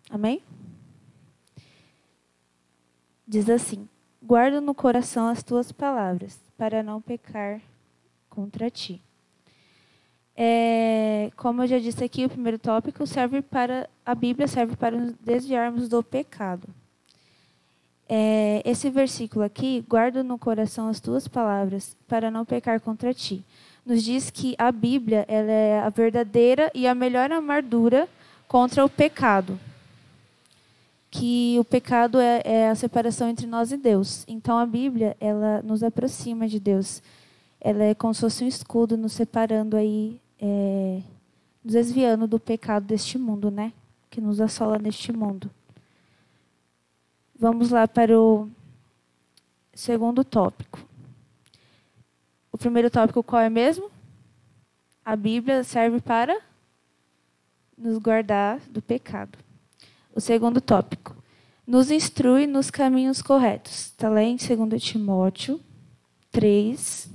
Amém? Diz assim: guarda no coração as tuas palavras, para não pecar contra ti. Como eu já disse aqui, o primeiro tópico a Bíblia serve para nos desviarmos do pecado. Esse versículo aqui, guarda no coração as tuas palavras, para não pecar contra ti, nos diz que a Bíblia ela é a verdadeira e a melhor armadura contra o pecado. Que o pecado é a separação entre nós e Deus. Então a Bíblia ela nos aproxima de Deus. Ela é como se fosse um escudo nos separando aí, nos desviando do pecado deste mundo, né? Que nos assola neste mundo. Vamos lá para o segundo tópico. O primeiro tópico qual é mesmo? A Bíblia serve para nos guardar do pecado. O segundo tópico. Nos instrui nos caminhos corretos. Está lá em 2 Timóteo 3,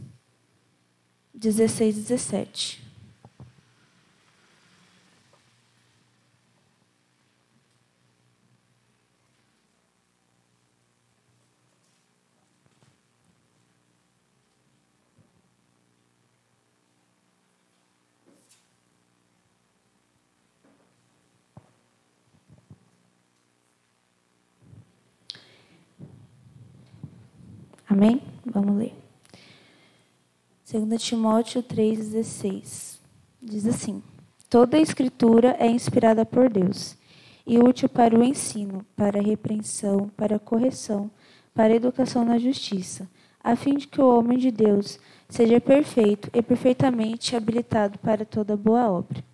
16 e 17. Amém? Vamos ler. 2 Timóteo 3,16. Diz assim: toda a Escritura é inspirada por Deus e útil para o ensino, para a repreensão, para a correção, para a educação na justiça, a fim de que o homem de Deus seja perfeito e perfeitamente habilitado para toda boa obra.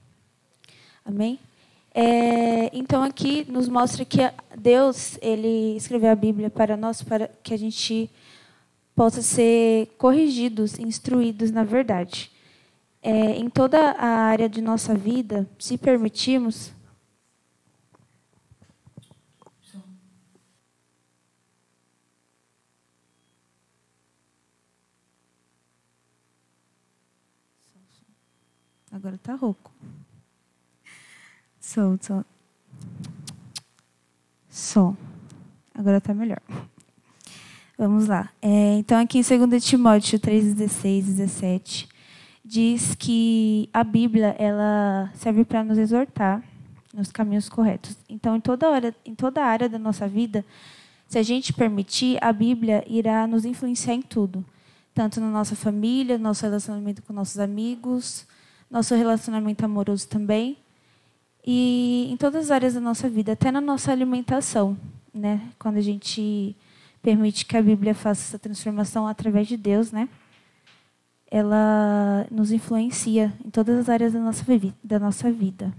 Amém? Então aqui nos mostra que Deus ele escreveu a Bíblia para nós, para que a gente possa ser corrigidos, instruídos na verdade. Em toda a área de nossa vida, se permitirmos... Agora está rouco. Som. Agora está melhor. Vamos lá. Então, aqui em 2 Timóteo 3,16 e 17, diz que a Bíblia ela serve para nos exortar nos caminhos corretos. Então, em toda a área da nossa vida, se a gente permitir, a Bíblia irá nos influenciar em tudo. Tanto na nossa família, nosso relacionamento com nossos amigos, nosso relacionamento amoroso também. E em todas as áreas da nossa vida, até na nossa alimentação, né? Quando a gente permite que a Bíblia faça essa transformação através de Deus, né? Ela nos influencia em todas as áreas da nossa vida.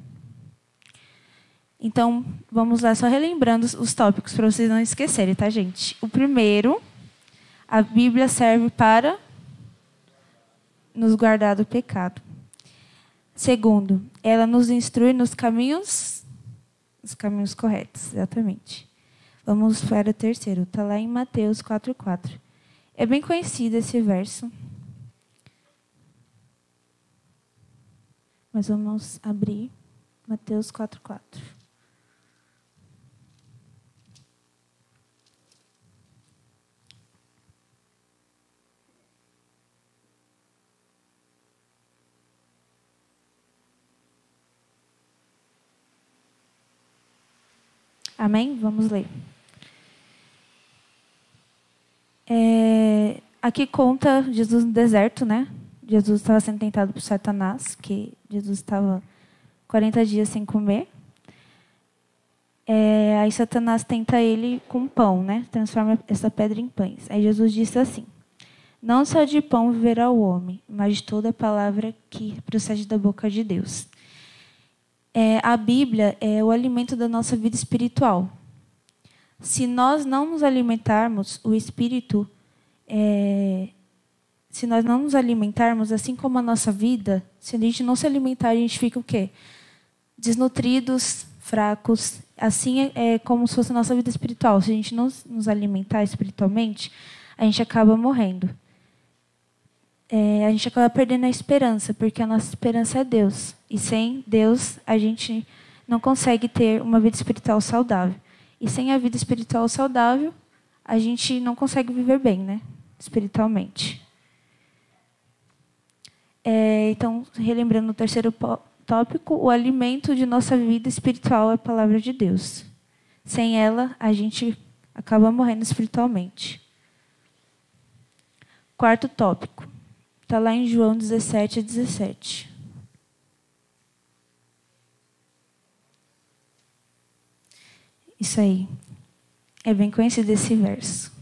Então, vamos lá, só relembrando os tópicos para vocês não esquecerem, tá, gente? O primeiro, a Bíblia serve para nos guardar do pecado. Segundo, ela nos instrui nos caminhos corretos, exatamente. Vamos para o terceiro, está lá em Mateus 4,4. É bem conhecido esse verso. Mas vamos abrir Mateus 4,4. Amém? Vamos ler. Aqui conta Jesus no deserto, né? Jesus estava sendo tentado por Satanás, que Jesus estava 40 dias sem comer. Aí Satanás tenta ele com pão, né? Transforma essa pedra em pães. Aí Jesus disse assim: não só de pão viverá o homem, mas de toda palavra que procede da boca de Deus. A Bíblia é o alimento da nossa vida espiritual. Se nós não nos alimentarmos, o Espírito... se nós não nos alimentarmos, assim como a nossa vida, se a gente não se alimentar, a gente fica o quê? Desnutridos, fracos. Assim é como se fosse a nossa vida espiritual. Se a gente não nos alimentar espiritualmente, a gente acaba morrendo. A gente acaba perdendo a esperança, porque a nossa esperança é Deus. E sem Deus, a gente não consegue ter uma vida espiritual saudável. E sem a vida espiritual saudável, a gente não consegue viver bem, né? Espiritualmente. Então, relembrando o terceiro tópico, o alimento de nossa vida espiritual é a palavra de Deus. Sem ela, a gente acaba morrendo espiritualmente. Quarto tópico. Está lá em João 17:17. Isso aí. É bem conhecido esse verso.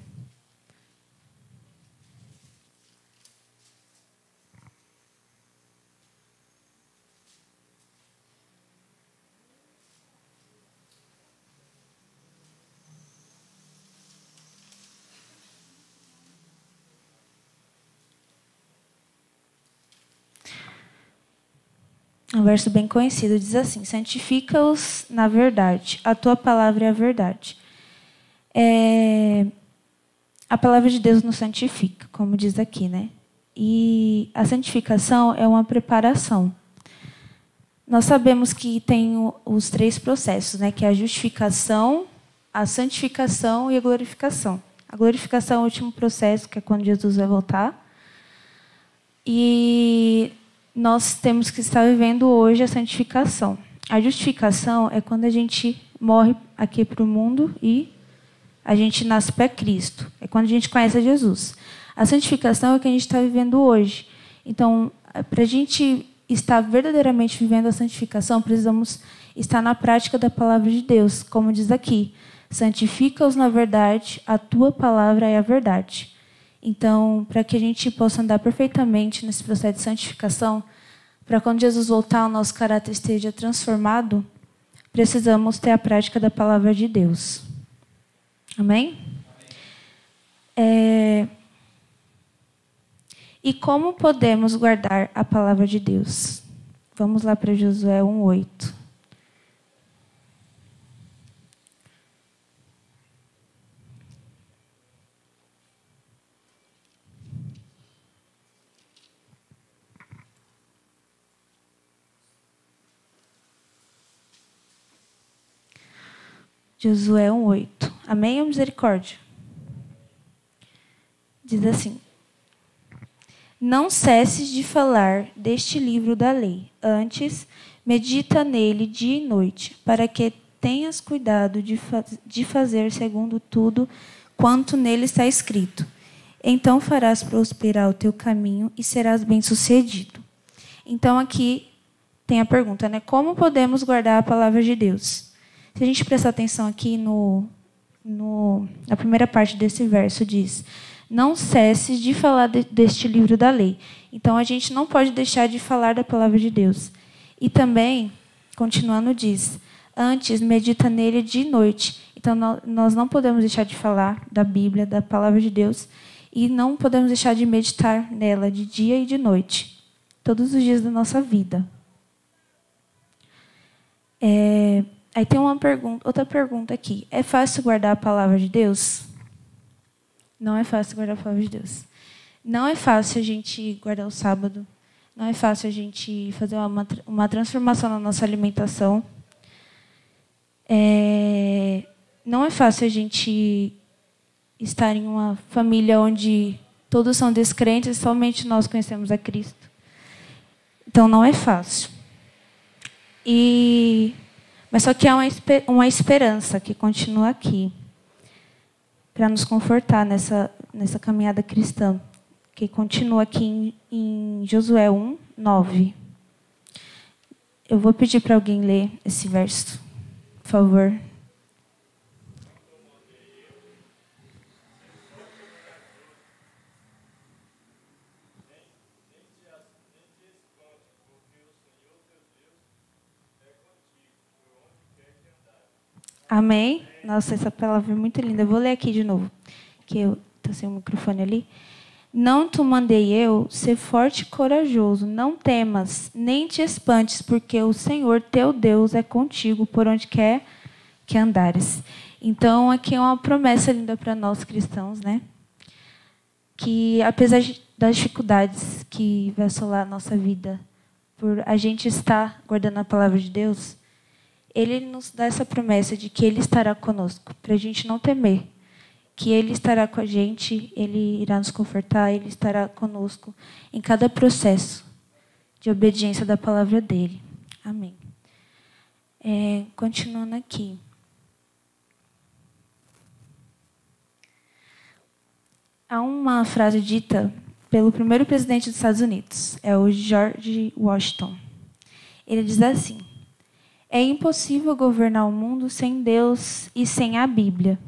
Um verso bem conhecido, diz assim: santifica-os na verdade, a tua palavra é a verdade. A palavra de Deus nos santifica, como diz aqui, né? E a santificação é uma preparação. Nós sabemos que tem os três processos, né? Que é a justificação, a santificação e a glorificação. A glorificação é o último processo, que é quando Jesus vai voltar. E nós temos que estar vivendo hoje a santificação. A justificação é quando a gente morre aqui para o mundo e a gente nasce para Cristo. É quando a gente conhece a Jesus. A santificação é o que a gente está vivendo hoje. Então, para a gente estar verdadeiramente vivendo a santificação, precisamos estar na prática da palavra de Deus, como diz aqui: santifica-os na verdade, a tua palavra é a verdade. Então, para que a gente possa andar perfeitamente nesse processo de santificação, para quando Jesus voltar, o nosso caráter esteja transformado, precisamos ter a prática da palavra de Deus. Amém? E como podemos guardar a palavra de Deus? Vamos lá para Josué 1:8. Josué 1:8. Amém ou misericórdia? Diz assim: não cesses de falar deste livro da lei. Antes, medita nele dia e noite, para que tenhas cuidado de fazer segundo tudo quanto nele está escrito. Então farás prosperar o teu caminho e serás bem-sucedido. Então aqui tem a pergunta, né? Como podemos guardar a palavra de Deus? Se a gente prestar atenção aqui na primeira parte desse verso, diz: não cesses de falar deste livro da lei. Então, a gente não pode deixar de falar da palavra de Deus. E também, continuando, diz: antes, medita nele de noite. Então, nós não podemos deixar de falar da Bíblia, da palavra de Deus, e não podemos deixar de meditar nela de dia e de noite, todos os dias da nossa vida. Aí tem outra pergunta aqui. É fácil guardar a palavra de Deus? Não é fácil guardar a palavra de Deus. Não é fácil a gente guardar o sábado. Não é fácil a gente fazer uma transformação na nossa alimentação. Não é fácil a gente estar em uma família onde todos são descrentes e somente nós conhecemos a Cristo. Então, não é fácil. Mas só que há uma esperança que continua aqui, para nos confortar nessa caminhada cristã, que continua aqui em Josué 1:9. Eu vou pedir para alguém ler esse verso, por favor. Amém? Nossa, essa palavra é muito linda. Eu vou ler aqui de novo, que eu estou sem o microfone ali. Não te mandei eu ser forte e corajoso. Não temas, nem te espantes, porque o Senhor teu Deus é contigo por onde quer que andares. Então, aqui é uma promessa linda para nós cristãos, né? Que, apesar das dificuldades que vai assolar a nossa vida, por a gente estar guardando a palavra de Deus, Ele nos dá essa promessa de que Ele estará conosco, para a gente não temer, que Ele estará com a gente, Ele irá nos confortar, Ele estará conosco em cada processo de obediência da palavra dEle. Amém. Continuando aqui. Há uma frase dita pelo primeiro presidente dos Estados Unidos, é o George Washington. Ele diz assim: é impossível governar o mundo sem Deus e sem a Bíblia.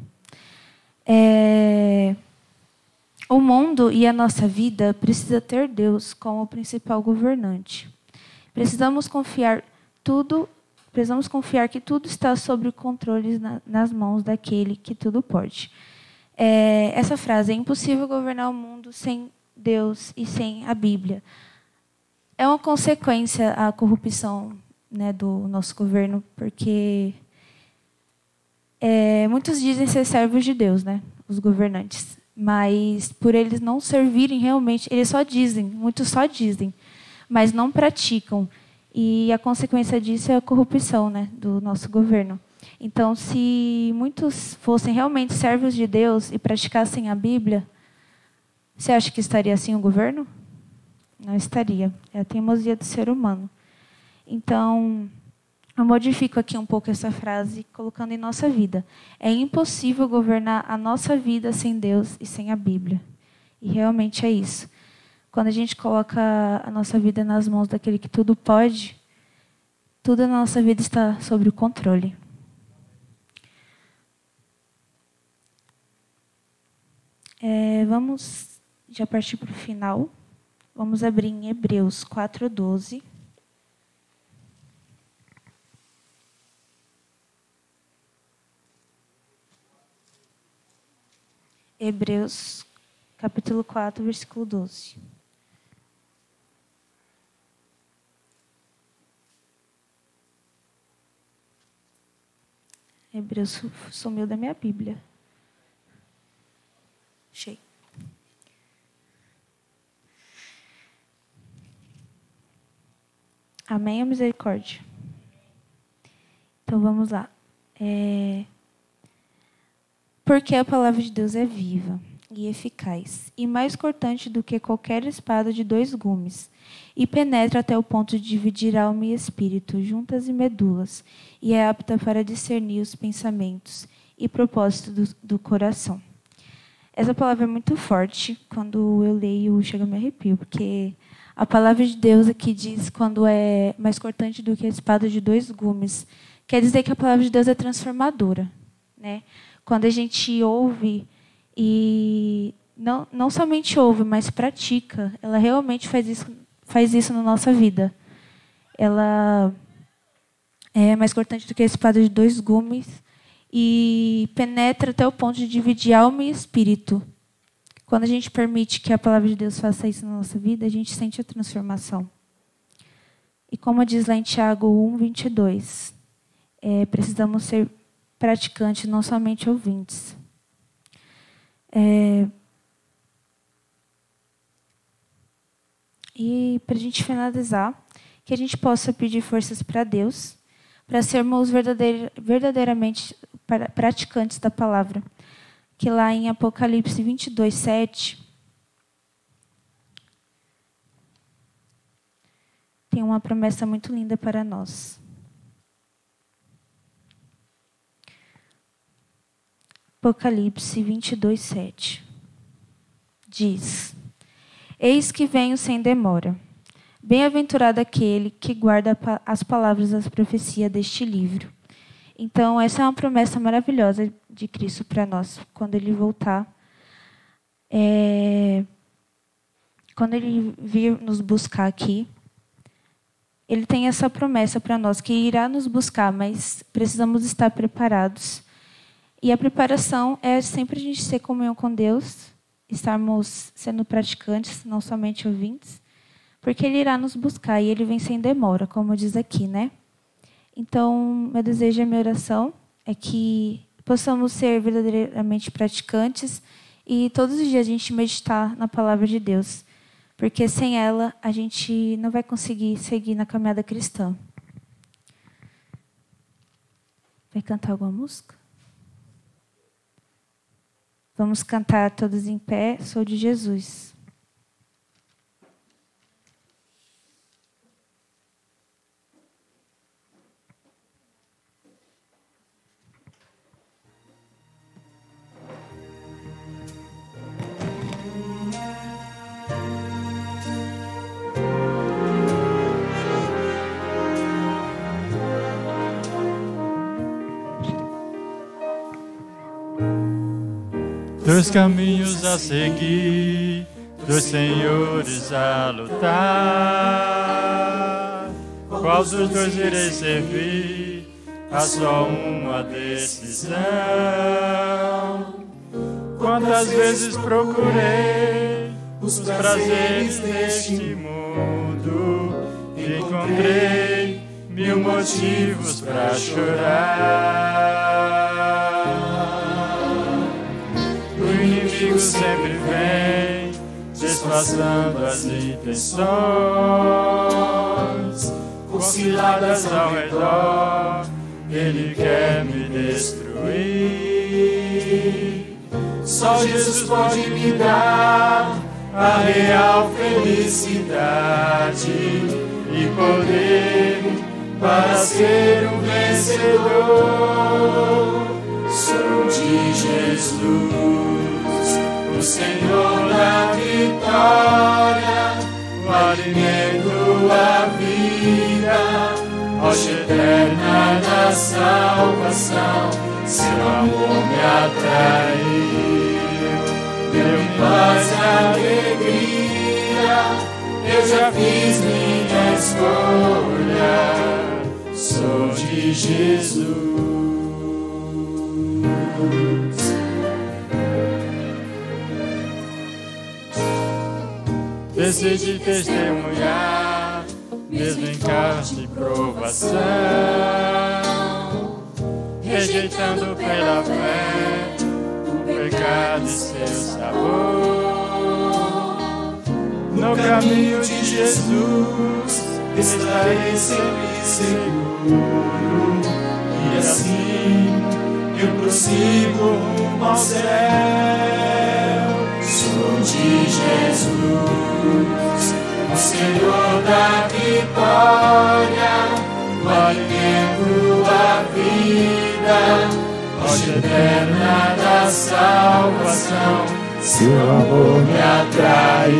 O mundo e a nossa vida precisa ter Deus como o principal governante. Precisamos confiar que tudo está sob o controle nas mãos daquele que tudo pode. Essa frase, é impossível governar o mundo sem Deus e sem a Bíblia, é uma consequência à corrupção, né, do nosso governo, porque muitos dizem ser servos de Deus, né, os governantes, mas por eles não servirem realmente, eles só dizem, muitos só dizem, mas não praticam, e a consequência disso é a corrupção, né, do nosso governo. Então, se muitos fossem realmente servos de Deus e praticassem a Bíblia, você acha que estaria assim o governo? Não estaria. É a teimosia do ser humano. Então, eu modifico aqui um pouco essa frase, colocando em nossa vida. É impossível governar a nossa vida sem Deus e sem a Bíblia. E realmente é isso. Quando a gente coloca a nossa vida nas mãos daquele que tudo pode, tudo na nossa vida está sob o controle. Vamos já partir para o final. Vamos abrir em Hebreus 4:12. Hebreus, capítulo 4, versículo 12. Hebreus sumiu da minha Bíblia. Achei. Amém ou misericórdia? Então vamos lá. Porque a palavra de Deus é viva e eficaz, e mais cortante do que qualquer espada de 2 gumes, e penetra até o ponto de dividir alma e espírito, juntas e medulas, e é apta para discernir os pensamentos e propósitos do coração. Essa palavra é muito forte. Quando eu leio, chega a me arrepio, porque a palavra de Deus aqui diz quando é mais cortante do que a espada de 2 gumes. Quer dizer que a palavra de Deus é transformadora, né? Quando a gente ouve e não somente ouve, mas pratica, ela realmente faz isso na nossa vida. Ela é mais cortante do que a espada de 2 gumes e penetra até o ponto de dividir alma e espírito. Quando a gente permite que a palavra de Deus faça isso na nossa vida, a gente sente a transformação. E como diz lá em Tiago 1:22, precisamos ser praticantes, não somente ouvintes. E para a gente finalizar, que a gente possa pedir forças para Deus, para sermos verdadeiramente praticantes da palavra. Que lá em Apocalipse 22:7, tem uma promessa muito linda para nós. Apocalipse 22:7 diz: Eis que venho sem demora. Bem-aventurado aquele que guarda as palavras das profecias deste livro. Então, essa é uma promessa maravilhosa de Cristo para nós, quando Ele voltar. Quando Ele vir nos buscar aqui, Ele tem essa promessa para nós, que irá nos buscar, mas precisamos estar preparados. E a preparação é sempre a gente ter comunhão com Deus, estarmos sendo praticantes, não somente ouvintes, porque Ele irá nos buscar e Ele vem sem demora, como diz aqui, né? Então, meu desejo e minha oração é que possamos ser verdadeiramente praticantes e todos os dias a gente meditar na palavra de Deus, porque sem ela a gente não vai conseguir seguir na caminhada cristã. Vai cantar alguma música? Vamos cantar todos em pé, Sou de Jesus. Dois caminhos a seguir, dois senhores a lutar. Qual dos dois irei servir? Há só uma decisão. Quantas vezes procurei os prazeres deste mundo, encontrei 1000 motivos pra chorar. O inimigo sempre vem, disfarçando as intenções, com ciladas ao redor, ele quer me destruir. Só Jesus pode me dar a real felicidade e poder para ser um vencedor. Sou de Jesus, o Senhor da vitória, o alimento, a vida, rocha eterna da salvação. Seu amor me atraiu, deu-me paz e alegria. Eu já fiz minha escolha, sou de Jesus. Decidi testemunhar, mesmo em caso de provação, rejeitando pela fé o pecado e seu sabor. No caminho de Jesus estarei sempre seguro, e assim eu prossigo rumo ao céu. Sou de Jesus, o Senhor da vitória, o alimento, a vida, rocha eterna da salvação. Seu amor me atraiu,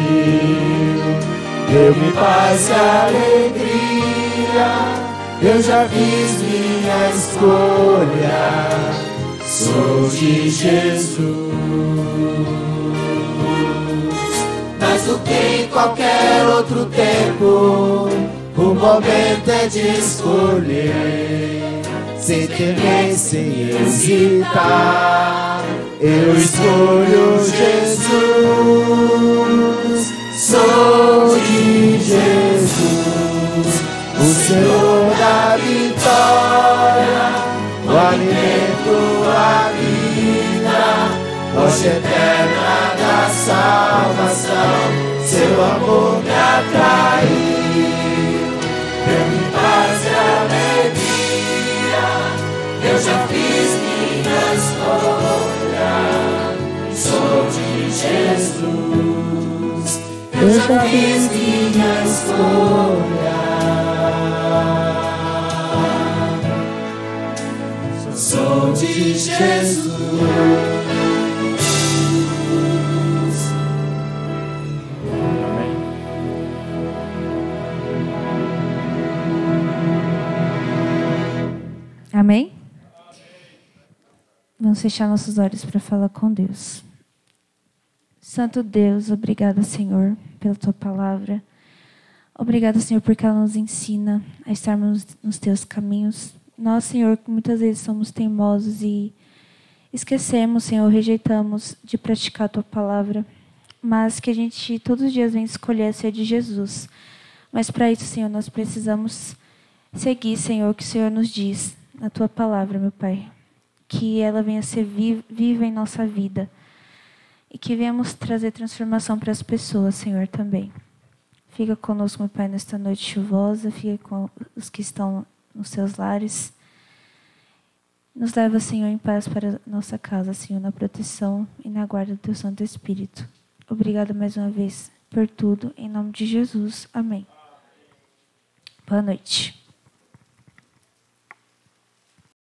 deu-me paz e alegria. Eu já fiz minha escolha, sou de Jesus. Mais do que em qualquer outro tempo, o momento é de escolher, sem temer, sem hesitar. Eu escolho Jesus, sou de Jesus, o Senhor da vitória, o alimento, a vida, rocha eterna da salvação. Seu amor me atraiu, deu-me paz e alegria. Eu já fiz minha escolha, sou de Jesus. Eu já fiz minha escolha, sou de Jesus. Amém? Vamos fechar nossos olhos para falar com Deus. Santo Deus, obrigada, Senhor, pela Tua palavra. Obrigada, Senhor, porque ela nos ensina a estarmos nos Teus caminhos. Nós, Senhor, muitas vezes somos teimosos e esquecemos, Senhor, rejeitamos de praticar a Tua palavra. Mas que a gente todos os dias venha escolher ser de Jesus. Mas para isso, Senhor, nós precisamos seguir, Senhor, o que o Senhor nos diz na Tua palavra, meu Pai. Que ela venha ser viva em nossa vida. E que venhamos trazer transformação para as pessoas, Senhor, também. Fica conosco, meu Pai, nesta noite chuvosa. Fica com os que estão nos seus lares. Nos leva, Senhor, em paz para nossa casa, Senhor, na proteção e na guarda do Teu Santo Espírito. Obrigada mais uma vez por tudo, em nome de Jesus. Amém. Boa noite.